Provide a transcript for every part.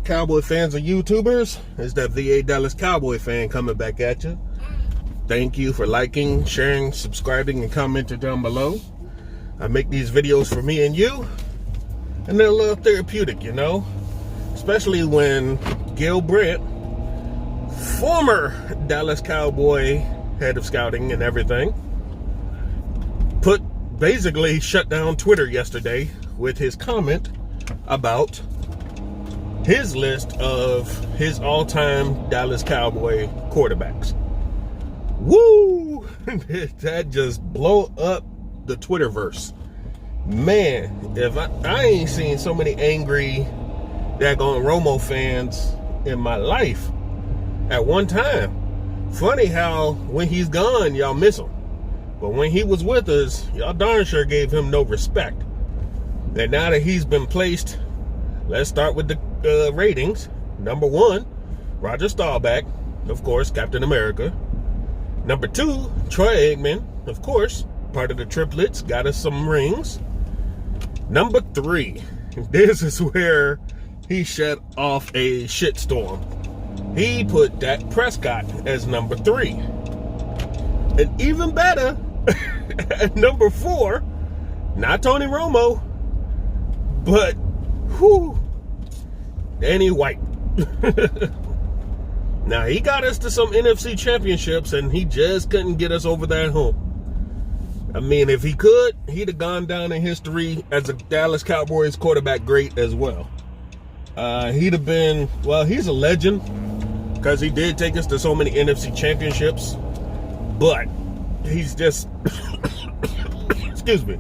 up, Cowboy fans and YouTubers? It's that VA Dallas Cowboy fan coming back at you. Thank you for liking, sharing, subscribing, and commenting down below. I make these videos for me and you, and they're a little therapeutic, you know? Especially when Brandt, former Dallas Cowboy head of scouting and everything, basically shut down Twitter yesterday with his comment about his list of his all-time Dallas Cowboy quarterbacks. Woo! That just blow up the Twitterverse. Man, if I ain't seen so many angry daggone Romo fans in my life at one time. Funny how when he's gone, y'all miss him. But when he was with us, y'all darn sure gave him no respect. And now that he's been placed, let's start with the ratings. Number 1, Roger Staubach, of course, Captain America. Number 2, Troy Aikman, of course, part of the triplets, got us some rings. Number 3, this is where he shut off a shitstorm. He put Dak Prescott as number 3. And even better, at number 4, not Tony Romo, but Danny White. Now, he got us to some NFC championships, and he just couldn't get us over that hump. I mean, if he could, he'd have gone down in history as a Dallas Cowboys quarterback great as well. He'd have been, well, he's a legend because he did take us to so many NFC championships, but he's just, excuse me,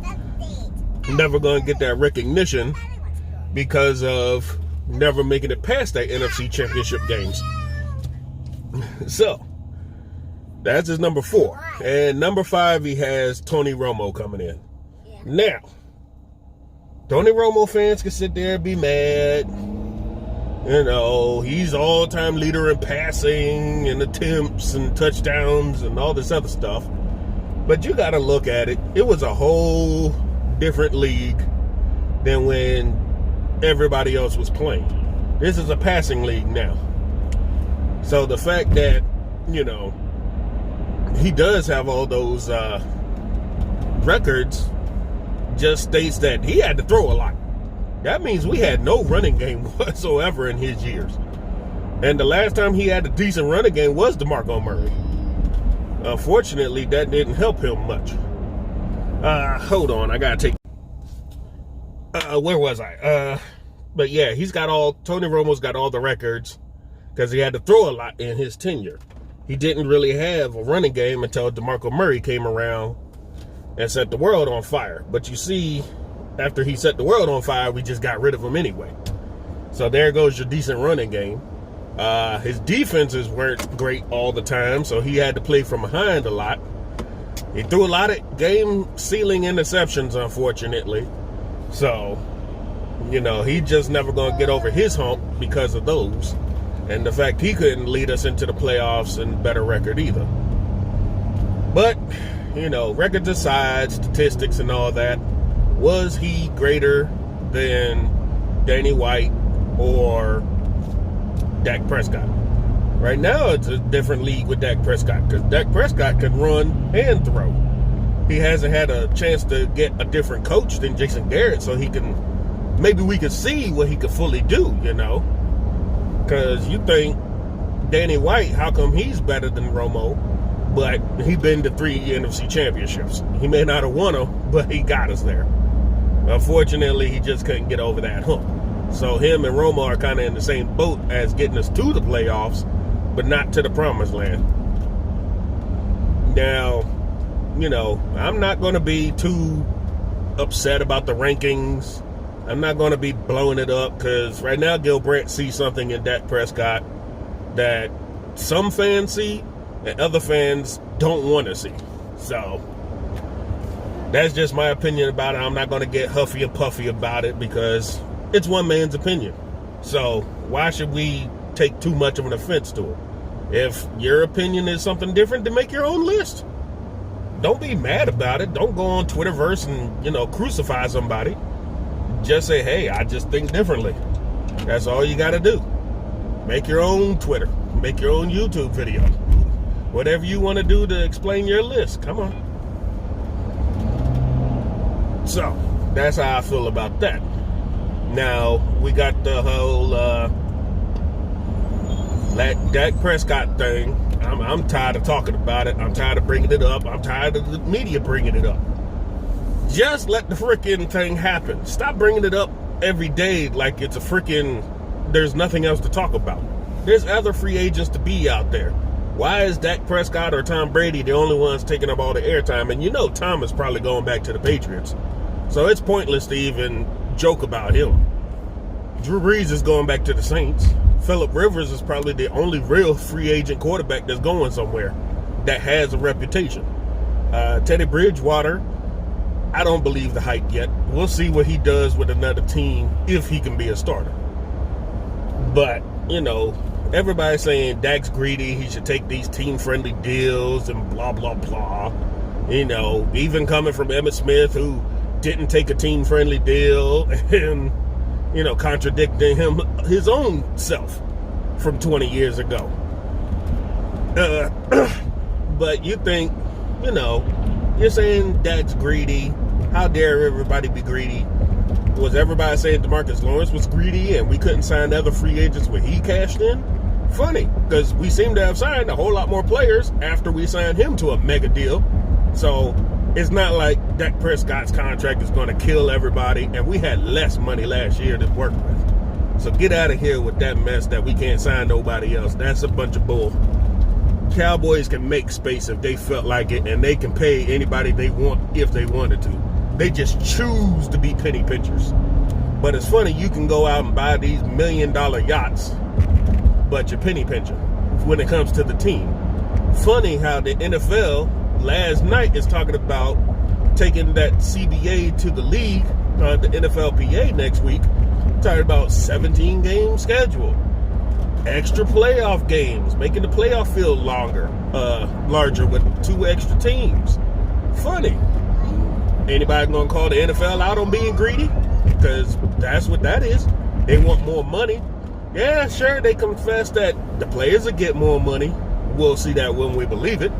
never going to get that recognition because of never making it past that NFC championship games. So, that's his number 4. And number 5, he has Tony Romo coming in. Now, Tony Romo fans can sit there and be mad. You know, he's all-time leader in passing and attempts and touchdowns and all this other stuff. But you got to look at it. It was a whole different league than when everybody else was playing. This is a passing league now. So the fact that, you know, he does have all those records just states that he had to throw a lot. That means we had no running game whatsoever in his years. And the last time he had a decent running game was DeMarco Murray. Unfortunately, that didn't help him much. Hold on, I gotta take... where was I? But yeah, Tony Romo's got all the records because he had to throw a lot in his tenure. He didn't really have a running game until DeMarco Murray came around and set the world on fire. But you see, after he set the world on fire, we just got rid of him anyway. So there goes your decent running game. His defenses weren't great all the time, so he had to play from behind a lot. He threw a lot of game-sealing interceptions, unfortunately. So, you know, he just never going to get over his hump because of those. And the fact he couldn't lead us into the playoffs and better record either. But, you know, records aside, statistics and all that, was he greater than Danny White or Dak Prescott? Right now, it's a different league with Dak Prescott because Dak Prescott can run and throw. He hasn't had a chance to get a different coach than Jason Garrett, so maybe we could see what he could fully do, you know? Because you think Danny White, how come he's better than Romo? But he been to 3 NFC championships. He may not have won them, but he got us there. Unfortunately, he just couldn't get over that hump. So him and Romo are kind of in the same boat as getting us to the playoffs, but not to the promised land. Now, you know, I'm not going to be too upset about the rankings. I'm not going to be blowing it up because right now Brandt sees something in Dak Prescott that some fans see and other fans don't want to see. So that's just my opinion about it. I'm not going to get huffy and puffy about it because it's one man's opinion. So why should we take too much of an offense to it? If your opinion is something different, then make your own list. Don't be mad about it. Don't go on Twitterverse and, you know, crucify somebody. Just say, hey, I just think differently. That's all you got to do. Make your own Twitter. Make your own YouTube video. Whatever you want to do to explain your list. Come on. So, that's how I feel about that. Now, we got the whole Dak Prescott thing. I'm tired of talking about it. I'm tired of bringing it up. I'm tired of the media bringing it up. Just let the freaking thing happen. Stop bringing it up every day like it's a freaking, there's nothing else to talk about. There's other free agents to be out there. Why is Dak Prescott or Tom Brady the only ones taking up all the airtime? And you know Tom is probably going back to the Patriots. So it's pointless to even joke about him. Drew Brees is going back to the Saints. Phillip Rivers is probably the only real free agent quarterback that's going somewhere that has a reputation. Teddy Bridgewater, I don't believe the hype yet. We'll see what he does with another team if he can be a starter. But, you know, everybody's saying Dak's greedy. He should take these team-friendly deals and blah, blah, blah. You know, even coming from Emmitt Smith, who didn't take a team-friendly deal and, you know, contradicting him, his own self from 20 years ago. But you think, you know, you're saying Dak's greedy. How dare everybody be greedy? Was everybody saying DeMarcus Lawrence was greedy and we couldn't sign other free agents when he cashed in? Funny, because we seem to have signed a whole lot more players after we signed him to a mega deal. So it's not like Dak Prescott's contract is going to kill everybody, and we had less money last year to work with. So get out of here with that mess that we can't sign nobody else. That's a bunch of bull. Cowboys can make space if they felt like it, and they can pay anybody they want if they wanted to. They just choose to be penny pinchers. But it's funny, you can go out and buy these $1 million yachts, but you're penny pincher when it comes to the team. Funny how the NFL last night is talking about taking that CBA to the league, the NFLPA next week, talking about 17-game schedule, extra playoff games, making the playoff field larger with 2 extra teams. Funny. Anybody gonna call the NFL out on being greedy? Because that's what that is. They want more money. Yeah, sure, they confess that the players will get more money. We'll see that when we believe it.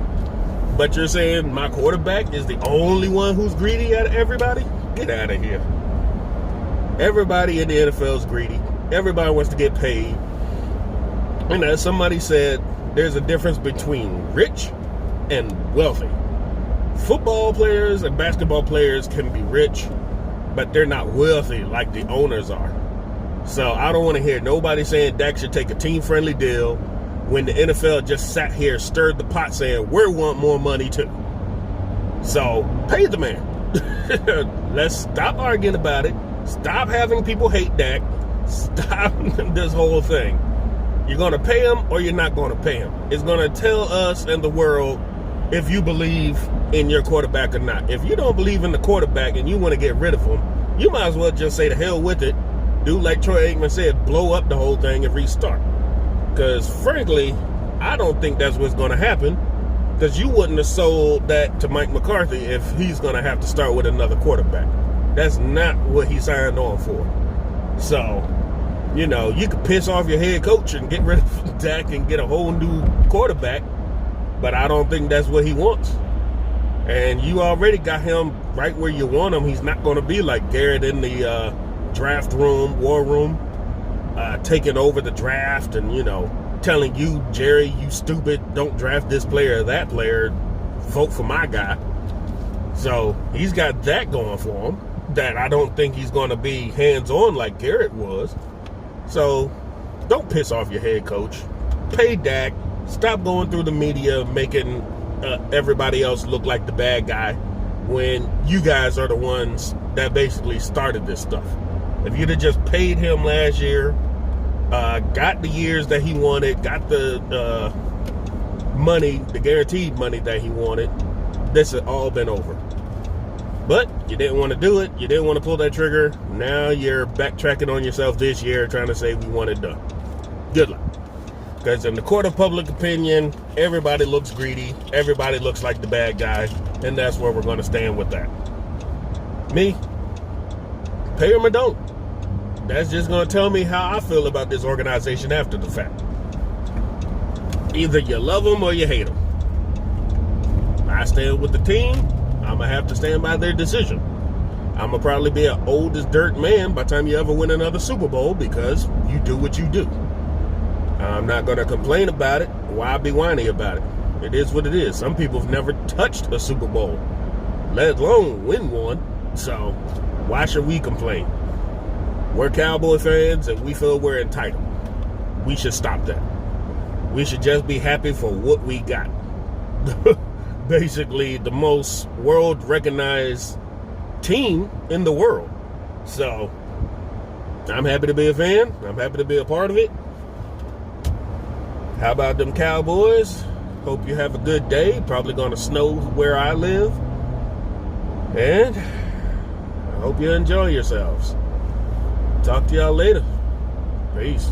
But you're saying my quarterback is the only one who's greedy out of everybody? Get out of here. Everybody in the NFL is greedy. Everybody wants to get paid. And as somebody said, there's a difference between rich and wealthy. Football players and basketball players can be rich, but they're not wealthy like the owners are. So I don't want to hear nobody saying Dak should take a team-friendly deal when the NFL just sat here, stirred the pot saying, we want more money too. So pay the man. Let's stop arguing about it. Stop having people hate Dak. Stop this whole thing. You're going to pay him or you're not going to pay him. It's going to tell us and the world if you believe in your quarterback or not. If you don't believe in the quarterback and you want to get rid of him, you might as well just say the hell with it. Do like Troy Aikman said, blow up the whole thing and restart. Because frankly, I don't think that's what's going to happen. Because you wouldn't have sold that to Mike McCarthy if he's going to have to start with another quarterback. That's not what he signed on for. So, you know, you could piss off your head coach and get rid of Dak and get a whole new quarterback. But I don't think that's what he wants. And you already got him right where you want him. He's not going to be like Garrett in the draft room, war room, taking over the draft and, you know, telling you, Jerry, you stupid, don't draft this player or that player, vote for my guy. So he's got that going for him that I don't think he's going to be hands-on like Garrett was. So don't piss off your head coach. Pay Dak. Stop going through the media making everybody else look like the bad guy when you guys are the ones that basically started this stuff. If you'd have just paid him last year, got the years that he wanted, got the money, the guaranteed money that he wanted, this had all been over. But you didn't want to do it. You didn't want to pull that trigger. Now you're backtracking on yourself this year trying to say we want it done. Good luck. Because in the court of public opinion, everybody looks greedy. Everybody looks like the bad guy. And that's where we're going to stand with that. Me, pay him or don't. that's just going to tell me how I feel about this organization after the fact. Either you love them or you hate them. I stand with the team. I'm going to have to stand by their decision. I'm going to probably be an old as dirt man by the time you ever win another Super Bowl because you do what you do. I'm not going to complain about it. Why be whiny about it? It is what it is. Some people have never touched a Super Bowl, let alone win one. So why should we complain? We're Cowboy fans and we feel we're entitled. We should stop that. We should just be happy for what we got. Basically, the most world-recognized team in the world. So I'm happy to be a fan. I'm happy to be a part of it. How about them Cowboys? Hope you have a good day. Probably going to snow where I live. And I hope you enjoy yourselves. Talk to y'all later. Peace.